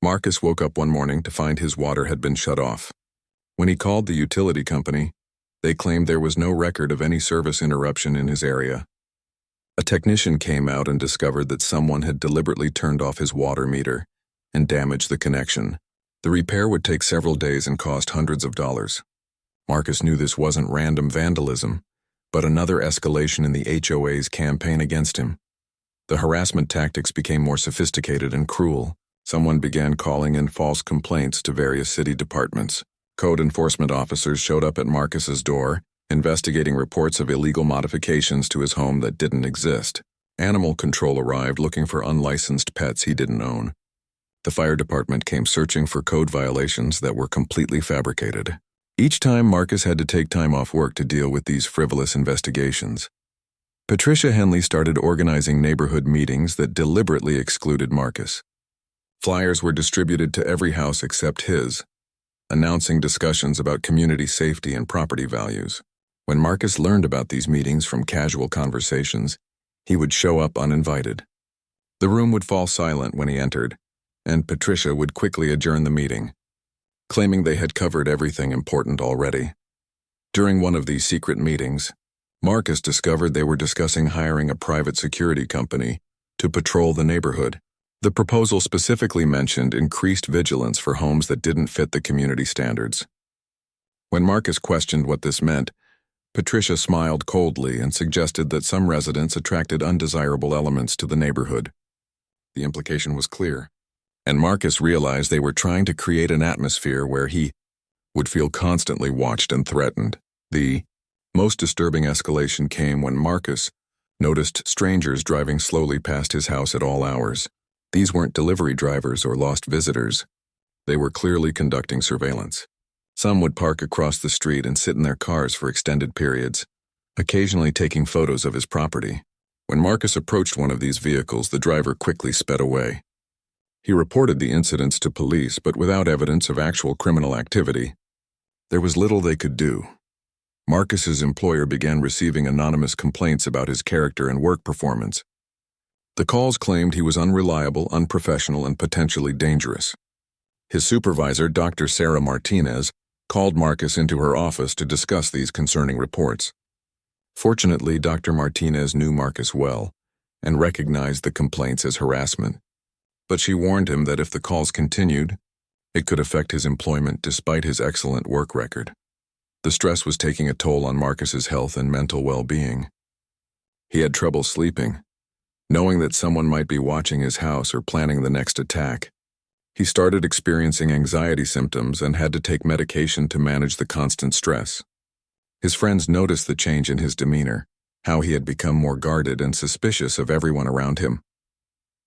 Marcus woke up one morning to find his water had been shut off. When he called the utility company, they claimed there was no record of any service interruption in his area. A technician came out and discovered that someone had deliberately turned off his water meter and damaged the connection. The repair would take several days and cost hundreds of dollars. Marcus knew this wasn't random vandalism, but another escalation in the HOA's campaign against him. The harassment tactics became more sophisticated and cruel. Someone began calling in false complaints to various city departments. Code enforcement officers showed up at Marcus's door, investigating reports of illegal modifications to his home that didn't exist. Animal control arrived looking for unlicensed pets he didn't own. The fire department came searching for code violations that were completely fabricated. Each time Marcus had to take time off work to deal with these frivolous investigations. Patricia Henley started organizing neighborhood meetings that deliberately excluded Marcus. Flyers were distributed to every house except his, announcing discussions about community safety and property values. When Marcus learned about these meetings from casual conversations, he would show up uninvited. The room would fall silent when he entered, and Patricia would quickly adjourn the meeting, claiming they had covered everything important already. During one of these secret meetings, Marcus discovered they were discussing hiring a private security company to patrol the neighborhood. The proposal specifically mentioned increased vigilance for homes that didn't fit the community standards. When Marcus questioned what this meant, Patricia smiled coldly and suggested that some residents attracted undesirable elements to the neighborhood. The implication was clear, and Marcus realized they were trying to create an atmosphere where he would feel constantly watched and threatened. The most disturbing escalation came when Marcus noticed strangers driving slowly past his house at all hours. These weren't delivery drivers or lost visitors. They were clearly conducting surveillance. Some would park across the street and sit in their cars for extended periods, occasionally taking photos of his property. When Marcus approached one of these vehicles, the driver quickly sped away. He reported the incidents to police, but without evidence of actual criminal activity, there was little they could do. Marcus's employer began receiving anonymous complaints about his character and work performance. The calls claimed he was unreliable, unprofessional, and potentially dangerous. His supervisor, Dr. Sarah Martinez, called Marcus into her office to discuss these concerning reports. Fortunately, Dr. Martinez knew Marcus well and recognized the complaints as harassment. But she warned him that if the calls continued, it could affect his employment despite his excellent work record. The stress was taking a toll on Marcus's health and mental well-being. He had trouble sleeping, knowing that someone might be watching his house or planning the next attack. He started experiencing anxiety symptoms and had to take medication to manage the constant stress. His friends noticed the change in his demeanor, how he had become more guarded and suspicious of everyone around him.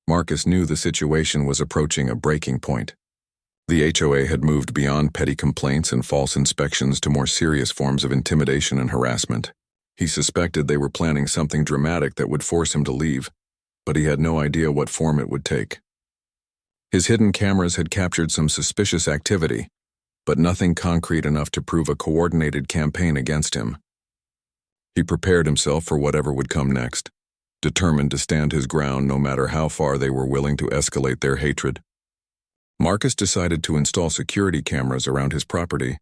Marcus knew the situation was approaching a breaking point. The HOA had moved beyond petty complaints and false inspections to more serious forms of intimidation and harassment. He suspected they were planning something dramatic that would force him to leave, but he had no idea what form it would take. His hidden cameras had captured some suspicious activity, but nothing concrete enough to prove a coordinated campaign against him. He prepared himself for whatever would come next, determined to stand his ground no matter how far they were willing to escalate their hatred. Marcus decided to install security cameras around his property.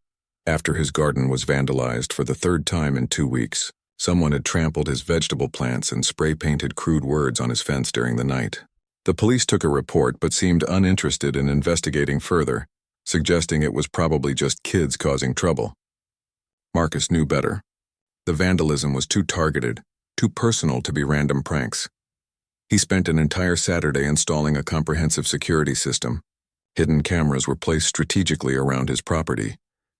After his garden was vandalized for the third time in 2 weeks, someone had trampled his vegetable plants and spray-painted crude words on his fence during the night. The police took a report but seemed uninterested in investigating further, suggesting it was probably just kids causing trouble. Marcus knew better. The vandalism was too targeted, too personal to be random pranks. He spent an entire Saturday installing a comprehensive security system. Hidden cameras were placed strategically around his property,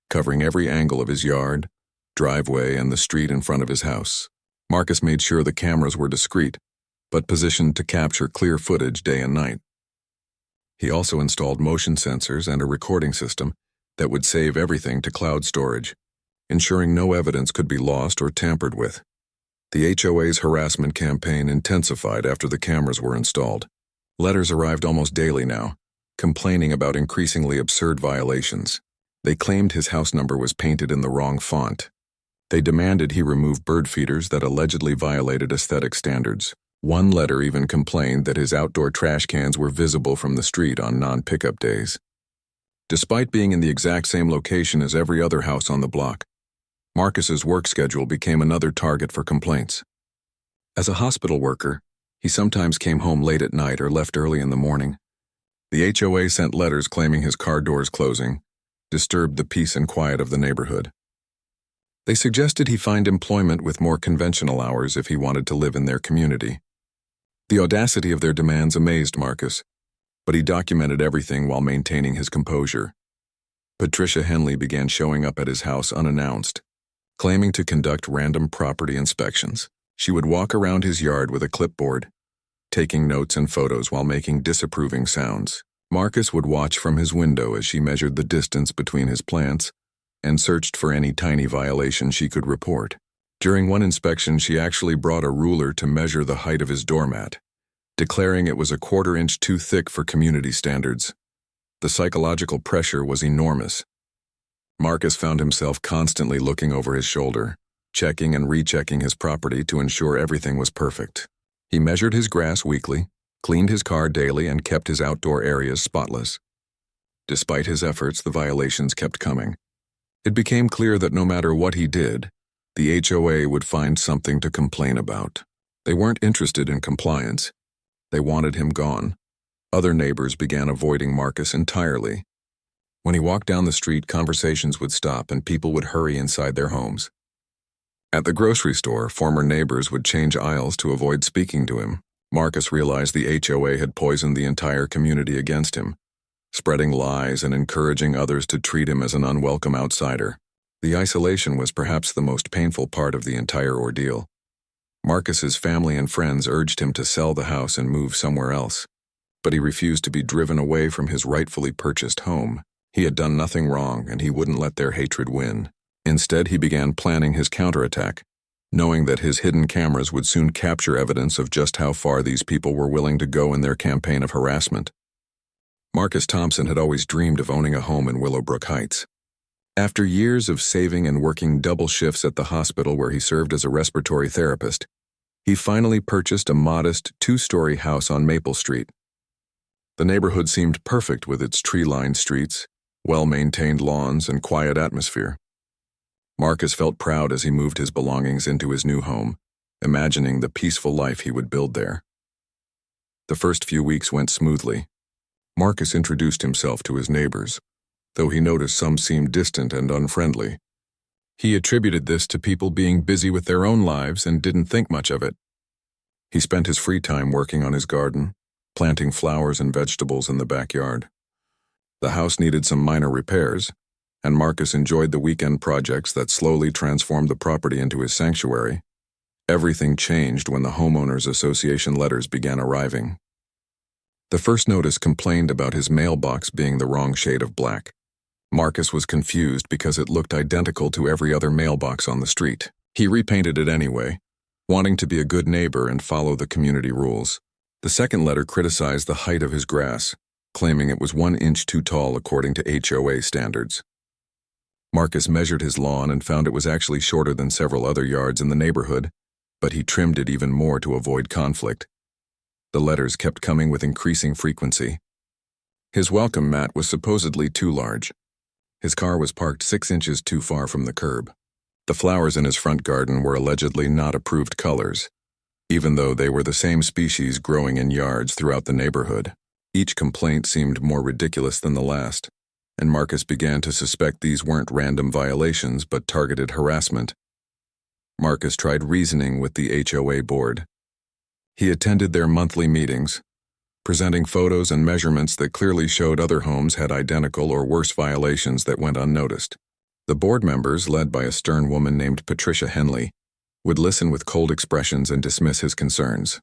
covering every angle of his yard, driveway, and the street in front of his house. Marcus made sure the cameras were discreet, but positioned to capture clear footage day and night. He also installed motion sensors and a recording system that would save everything to cloud storage, ensuring no evidence could be lost or tampered with. The HOA's harassment campaign intensified after the cameras were installed. Letters arrived almost daily now, complaining about increasingly absurd violations. They claimed his house number was painted in the wrong font. They demanded he remove bird feeders that allegedly violated aesthetic standards. One letter even complained that his outdoor trash cans were visible from the street on non-pickup days. Despite being in the exact same location as every other house on the block, Marcus's work schedule became another target for complaints. As a hospital worker, he sometimes came home late at night or left early in the morning. The HOA sent letters claiming his car doors closing disturbed the peace and quiet of the neighborhood. They suggested he find employment with more conventional hours if he wanted to live in their community. The audacity of their demands amazed Marcus, but he documented everything while maintaining his composure. Patricia Henley began showing up at his house unannounced, claiming to conduct random property inspections. She would walk around his yard with a clipboard, taking notes and photos while making disapproving sounds. Marcus would watch from his window as she measured the distance between his plants and searched for any tiny violation she could report. During one inspection, she actually brought a ruler to measure the height of his doormat, declaring it was a quarter-inch too thick for community standards. The psychological pressure was enormous. Marcus found himself constantly looking over his shoulder, checking and rechecking his property to ensure everything was perfect. He measured his grass weekly, cleaned his car daily, and kept his outdoor areas spotless. Despite his efforts, the violations kept coming. It became clear that no matter what he did, the HOA would find something to complain about. They weren't interested in compliance. They wanted him gone. Other neighbors began avoiding Marcus entirely. When he walked down the street, conversations would stop and people would hurry inside their homes. At the grocery store, former neighbors would change aisles to avoid speaking to him. Marcus realized the HOA had poisoned the entire community against him, spreading lies and encouraging others to treat him as an unwelcome outsider. The isolation was perhaps the most painful part of the entire ordeal. Marcus's family and friends urged him to sell the house and move somewhere else, but he refused to be driven away from his rightfully purchased home. He had done nothing wrong, and he wouldn't let their hatred win. Instead, he began planning his counterattack, knowing that his hidden cameras would soon capture evidence of just how far these people were willing to go in their campaign of harassment. Marcus Thompson had always dreamed of owning a home in Willowbrook Heights. After years of saving and working double shifts at the hospital where he served as a respiratory therapist, he finally purchased a modest 2-story house on Maple Street. The neighborhood seemed perfect with its tree-lined streets, well-maintained lawns, and quiet atmosphere. Marcus felt proud as he moved his belongings into his new home, imagining the peaceful life he would build there. The first few weeks went smoothly. Marcus introduced himself to his neighbors, though he noticed some seemed distant and unfriendly. He attributed this to people being busy with their own lives and didn't think much of it. He spent his free time working on his garden, planting flowers and vegetables in the backyard. The house needed some minor repairs, and Marcus enjoyed the weekend projects that slowly transformed the property into his sanctuary. Everything changed when the Homeowners Association letters began arriving. The first notice complained about his mailbox being the wrong shade of black. Marcus was confused because it looked identical to every other mailbox on the street. He repainted it anyway, wanting to be a good neighbor and follow the community rules. The second letter criticized the height of his grass, claiming it was 1 inch too tall according to HOA standards. Marcus measured his lawn and found it was actually shorter than several other yards in the neighborhood, but he trimmed it even more to avoid conflict. The letters kept coming with increasing frequency. His welcome mat was supposedly too large. His car was parked 6 inches too far from the curb. The flowers in his front garden were allegedly not approved colors, even though they were the same species growing in yards throughout the neighborhood. Each complaint seemed more ridiculous than the last, and Marcus began to suspect these weren't random violations but targeted harassment. Marcus tried reasoning with the HOA board. He attended their monthly meetings, presenting photos and measurements that clearly showed other homes had identical or worse violations that went unnoticed. The board members, led by a stern woman named Patricia Henley, would listen with cold expressions and dismiss his concerns.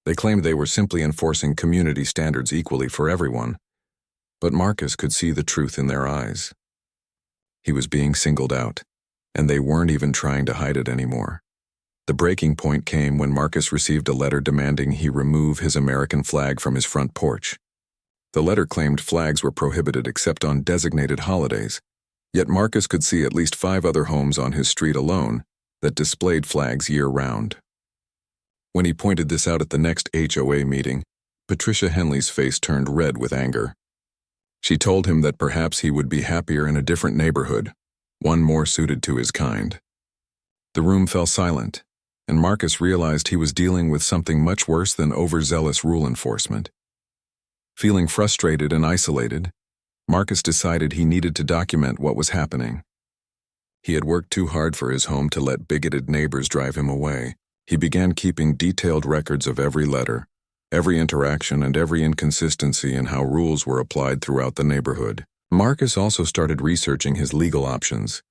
They claimed they were simply enforcing community standards equally for everyone, but Marcus could see the truth in their eyes. He was being singled out, and they weren't even trying to hide it anymore. The breaking point came when Marcus received a letter demanding he remove his American flag from his front porch. The letter claimed flags were prohibited except on designated holidays, yet Marcus could see at least 5 other homes on his street alone that displayed flags year-round. When he pointed this out at the next HOA meeting, Patricia Henley's face turned red with anger. She told him that perhaps he would be happier in a different neighborhood, one more suited to his kind. The room fell silent, and Marcus realized he was dealing with something much worse than overzealous rule enforcement. Feeling frustrated and isolated, Marcus decided he needed to document what was happening. He had worked too hard for his home to let bigoted neighbors drive him away. He began keeping detailed records of every letter, every interaction, and every inconsistency in how rules were applied throughout the neighborhood. Marcus also started researching his legal options,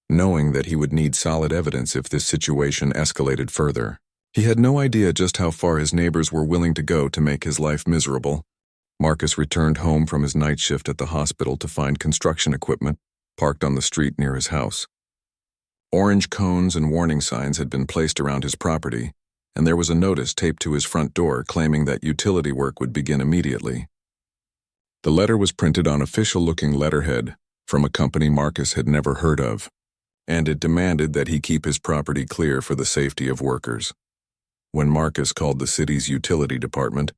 knowing that he would need solid evidence if this situation escalated further. He had no idea just how far his neighbors were willing to go to make his life miserable. Marcus returned home from his night shift at the hospital to find construction equipment parked on the street near his house. Orange cones and warning signs had been placed around his property, and there was a notice taped to his front door claiming that utility work would begin immediately. The letter was printed on official-looking letterhead from a company Marcus had never heard of, and it demanded that he keep his property clear for the safety of workers. When Marcus called the city's utility department,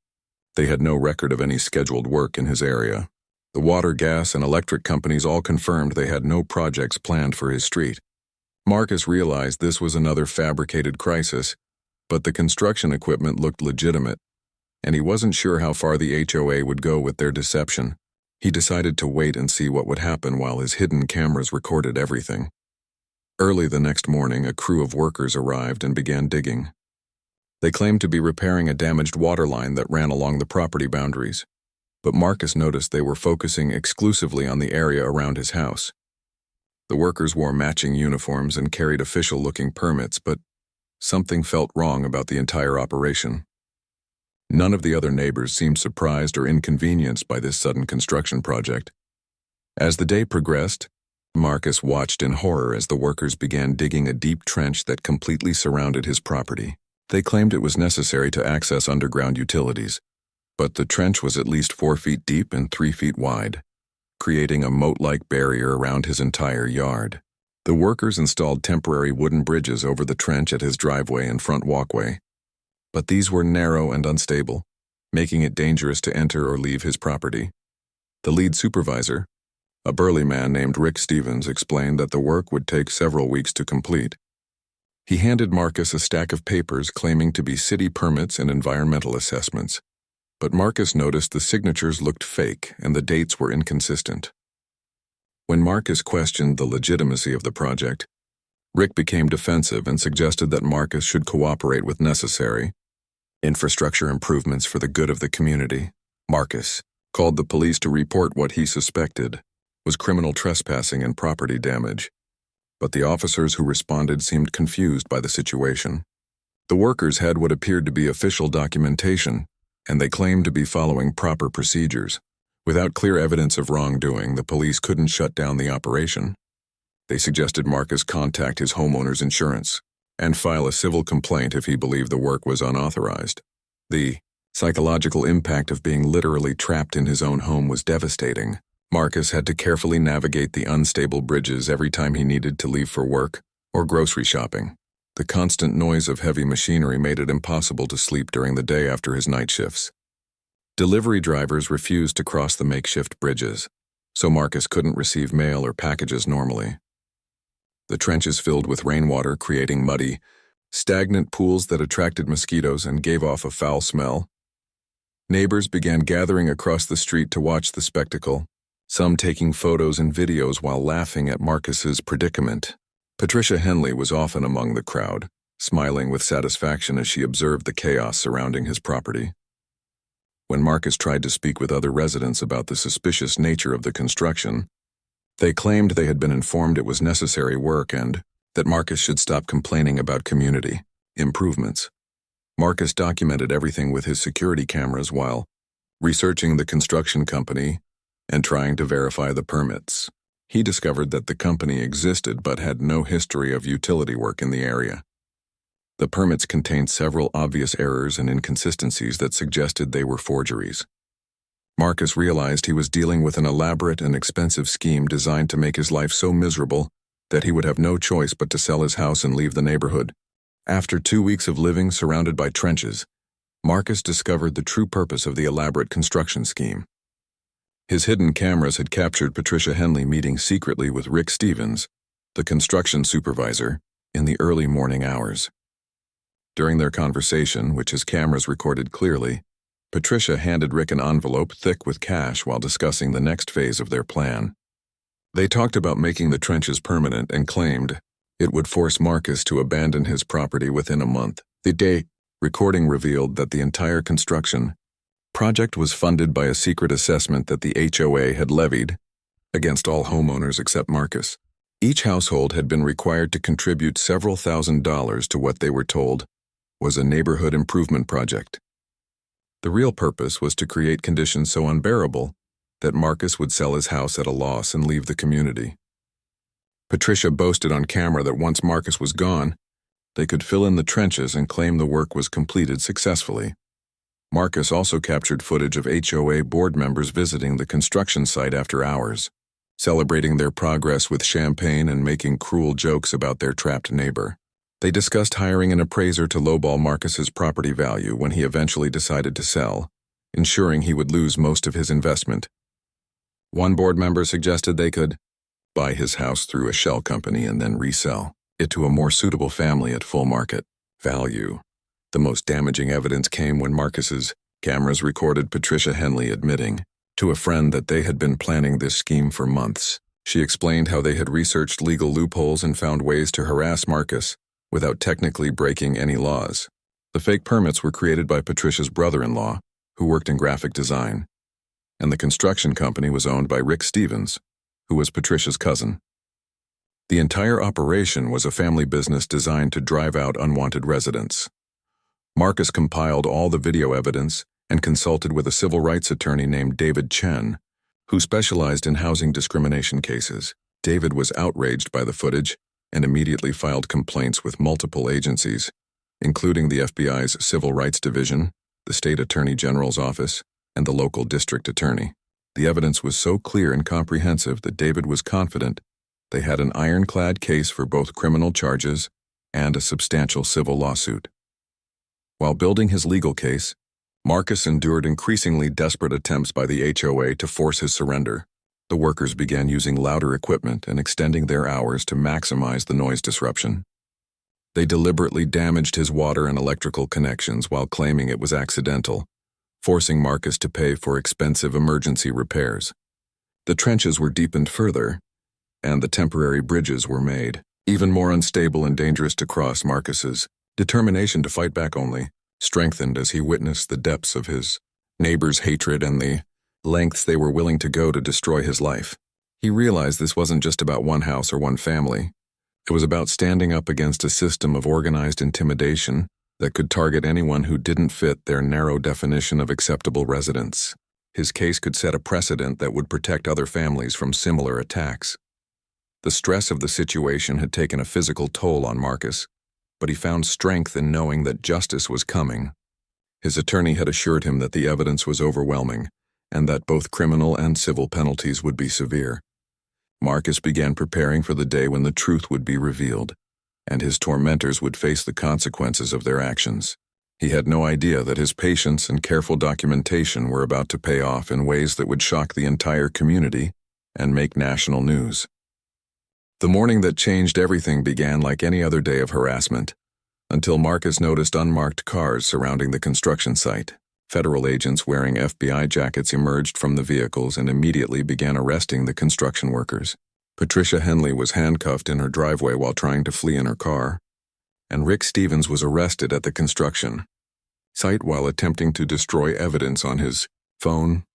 they had no record of any scheduled work in his area. The water, gas, and electric companies all confirmed they had no projects planned for his street. Marcus realized this was another fabricated crisis, but the construction equipment looked legitimate, and he wasn't sure how far the HOA would go with their deception. He decided to wait and see what would happen while his hidden cameras recorded everything. Early the next morning, a crew of workers arrived and began digging. They claimed to be repairing a damaged water line that ran along the property boundaries, but Marcus noticed they were focusing exclusively on the area around his house. The workers wore matching uniforms and carried official-looking permits, but something felt wrong about the entire operation. None of the other neighbors seemed surprised or inconvenienced by this sudden construction project. As the day progressed, Marcus watched in horror as the workers began digging a deep trench that completely surrounded his property. They claimed it was necessary to access underground utilities, but the trench was at least 4 feet deep and 3 feet wide, creating a moat-like barrier around his entire yard. The workers installed temporary wooden bridges over the trench at his driveway and front walkway, but these were narrow and unstable, making it dangerous to enter or leave his property. The lead supervisor, a burly man named Rick Stevens, explained that the work would take several weeks to complete. He handed Marcus a stack of papers claiming to be city permits and environmental assessments, but Marcus noticed the signatures looked fake and the dates were inconsistent. When Marcus questioned the legitimacy of the project, Rick became defensive and suggested that Marcus should cooperate with necessary infrastructure improvements for the good of the community. Marcus called the police to report what he suspected was criminal trespassing and property damage, but the officers who responded seemed confused by the situation. The workers had what appeared to be official documentation, and they claimed to be following proper procedures. Without clear evidence of wrongdoing, the police couldn't shut down the operation. They suggested Marcus contact his homeowner's insurance and file a civil complaint if he believed the work was unauthorized. The psychological impact of being literally trapped in his own home was devastating. Marcus had to carefully navigate the unstable bridges every time he needed to leave for work or grocery shopping. The constant noise of heavy machinery made it impossible to sleep during the day after his night shifts. Delivery drivers refused to cross the makeshift bridges, so Marcus couldn't receive mail or packages normally. The trenches filled with rainwater, creating muddy, stagnant pools that attracted mosquitoes and gave off a foul smell. Neighbors began gathering across the street to watch the spectacle, some taking photos and videos while laughing at Marcus's predicament. Patricia Henley was often among the crowd, smiling with satisfaction as she observed the chaos surrounding his property. When Marcus tried to speak with other residents about the suspicious nature of the construction, they claimed they had been informed it was necessary work and that Marcus should stop complaining about community improvements. Marcus documented everything with his security cameras while researching the construction company and trying to verify the permits. He discovered that the company existed but had no history of utility work in the area. The permits contained several obvious errors and inconsistencies that suggested they were forgeries. Marcus realized he was dealing with an elaborate and expensive scheme designed to make his life so miserable that he would have no choice but to sell his house and leave the neighborhood. After 2 weeks of living surrounded by trenches, Marcus discovered the true purpose of the elaborate construction scheme. His hidden cameras had captured Patricia Henley meeting secretly with Rick Stevens, the construction supervisor, in the early morning hours. During their conversation, which his cameras recorded clearly, Patricia handed Rick an envelope thick with cash while discussing the next phase of their plan. They talked about making the trenches permanent and claimed it would force Marcus to abandon his property within a month. The recording revealed that the entire construction project was funded by a secret assessment that the HOA had levied against all homeowners except Marcus. Each household had been required to contribute several $1,000s to what they were told was a neighborhood improvement project. The real purpose was to create conditions so unbearable that Marcus would sell his house at a loss and leave the community. Patricia boasted on camera that once Marcus was gone, they could fill in the trenches and claim the work was completed successfully. Marcus also captured footage of HOA board members visiting the construction site after hours, celebrating their progress with champagne and making cruel jokes about their trapped neighbor. They discussed hiring an appraiser to lowball Marcus's property value when he eventually decided to sell, ensuring he would lose most of his investment. One board member suggested they could buy his house through a shell company and then resell it to a more suitable family at full market value. The most damaging evidence came when Marcus's cameras recorded Patricia Henley admitting to a friend that they had been planning this scheme for months. She explained how they had researched legal loopholes and found ways to harass Marcus without technically breaking any laws. The fake permits were created by Patricia's brother-in-law, who worked in graphic design, and the construction company was owned by Rick Stevens, who was Patricia's cousin. The entire operation was a family business designed to drive out unwanted residents. Marcus compiled all the video evidence and consulted with a civil rights attorney named David Chen, who specialized in housing discrimination cases. David was outraged by the footage and immediately filed complaints with multiple agencies, including the FBI's Civil Rights Division, the State Attorney General's office, and the local district attorney. The evidence was so clear and comprehensive that David was confident they had an ironclad case for both criminal charges and a substantial civil lawsuit. While building his legal case, Marcus endured increasingly desperate attempts by the HOA to force his surrender. The workers began using louder equipment and extending their hours to maximize the noise disruption. They deliberately damaged his water and electrical connections while claiming it was accidental, forcing Marcus to pay for expensive emergency repairs. The trenches were deepened further, and the temporary bridges were made even more unstable and dangerous to cross. Marcus's determination to fight back only strengthened as he witnessed the depths of his neighbors' hatred and the lengths they were willing to go to destroy his life. He realized this wasn't just about one house or one family. It was about standing up against a system of organized intimidation that could target anyone who didn't fit their narrow definition of acceptable residence. His case could set a precedent that would protect other families from similar attacks. The stress of the situation had taken a physical toll on Marcus, but he found strength in knowing that justice was coming. His attorney had assured him that the evidence was overwhelming and that both criminal and civil penalties would be severe. Marcus began preparing for the day when the truth would be revealed, and his tormentors would face the consequences of their actions. He had no idea that his patience and careful documentation were about to pay off in ways that would shock the entire community and make national news. The morning that changed everything began like any other day of harassment, until Marcus noticed unmarked cars surrounding the construction site. Federal agents wearing FBI jackets emerged from the vehicles and immediately began arresting the construction workers. Patricia Henley was handcuffed in her driveway while trying to flee in her car, and Rick Stevens was arrested at the construction site while attempting to destroy evidence on his phone.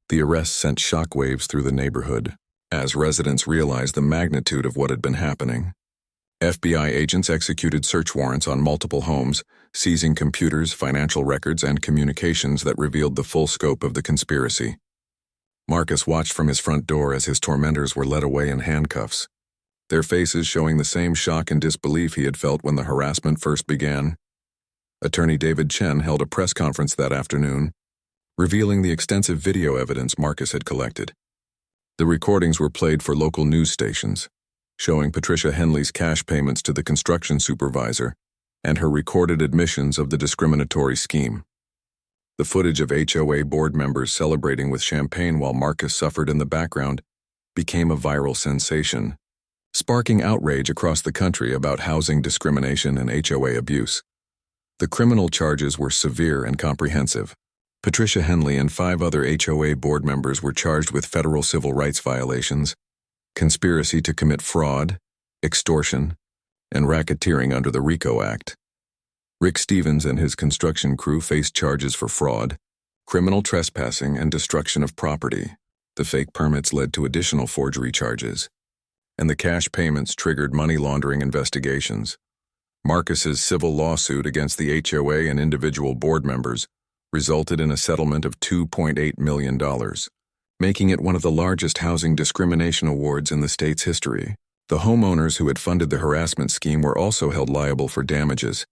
The arrest sent shockwaves through the neighborhood as residents realized the magnitude of what had been happening. FBI agents executed search warrants on multiple homes, seizing computers, financial records, and communications that revealed the full scope of the conspiracy. Marcus watched from his front door as his tormentors were led away in handcuffs, their faces showing the same shock and disbelief he had felt when the harassment first began. Attorney David Chen held a press conference that afternoon, revealing the extensive video evidence Marcus had collected. The recordings were played for local news stations, showing Patricia Henley's cash payments to the construction supervisor and her recorded admissions of the discriminatory scheme. The footage of HOA board members celebrating with champagne while Marcus suffered in the background became a viral sensation, sparking outrage across the country about housing discrimination and HOA abuse. The criminal charges were severe and comprehensive. Patricia Henley and 5 other HOA board members were charged with federal civil rights violations, conspiracy to commit fraud, extortion, and racketeering under the RICO Act. Rick Stevens and his construction crew faced charges for fraud, criminal trespassing, and destruction of property. The fake permits led to additional forgery charges, and the cash payments triggered money laundering investigations. Marcus's civil lawsuit against the HOA and individual board members resulted in a settlement of $2.8 million, making it one of the largest housing discrimination awards in the state's history. The homeowners who had funded the harassment scheme were also held liable for damages,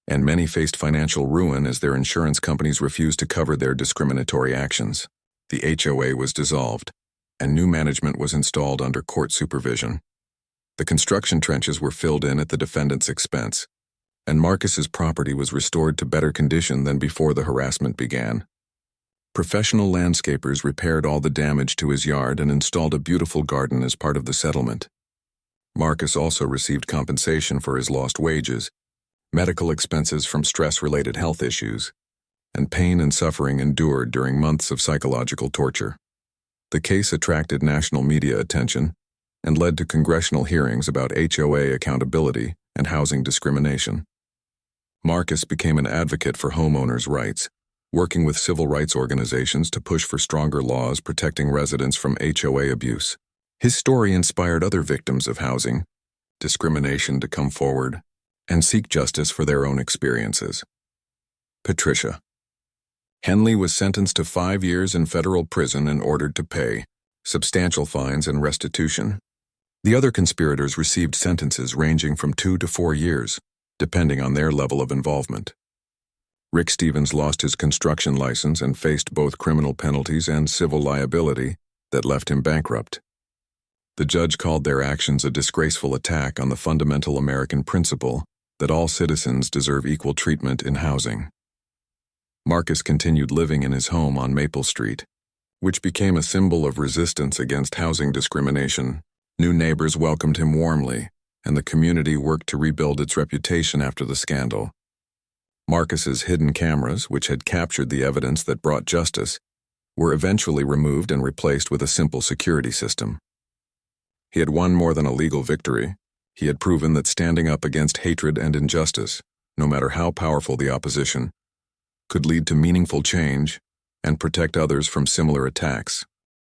and many faced financial ruin as their insurance companies refused to cover their discriminatory actions. The HOA was dissolved, and new management was installed under court supervision. The construction trenches were filled in at the defendant's expense, and Marcus's property was restored to better condition than before the harassment began. Professional landscapers repaired all the damage to his yard and installed a beautiful garden as part of the settlement. Marcus also received compensation for his lost wages, medical expenses from stress-related health issues, and pain and suffering endured during months of psychological torture. The case attracted national media attention and led to congressional hearings about HOA accountability and housing discrimination. Marcus became an advocate for homeowners' rights, working with civil rights organizations to push for stronger laws protecting residents from HOA abuse. His story inspired other victims of housing discrimination to come forward and seek justice for their own experiences. Patricia Henley was sentenced to 5 years in federal prison and ordered to pay substantial fines and restitution. The other conspirators received sentences ranging from 2 to 4 years, depending on their level of involvement. Rick Stevens lost his construction license and faced both criminal penalties and civil liability that left him bankrupt. The judge called their actions a disgraceful attack on the fundamental American principle that all citizens deserve equal treatment in housing. Marcus continued living in his home on Maple Street, which became a symbol of resistance against housing discrimination. New neighbors welcomed him warmly, and the community worked to rebuild its reputation after the scandal. Marcus's hidden cameras, which had captured the evidence that brought justice, were eventually removed and replaced with a simple security system. He had won more than a legal victory. He had proven that standing up against hatred and injustice, no matter how powerful the opposition, could lead to meaningful change and protect others from similar attacks.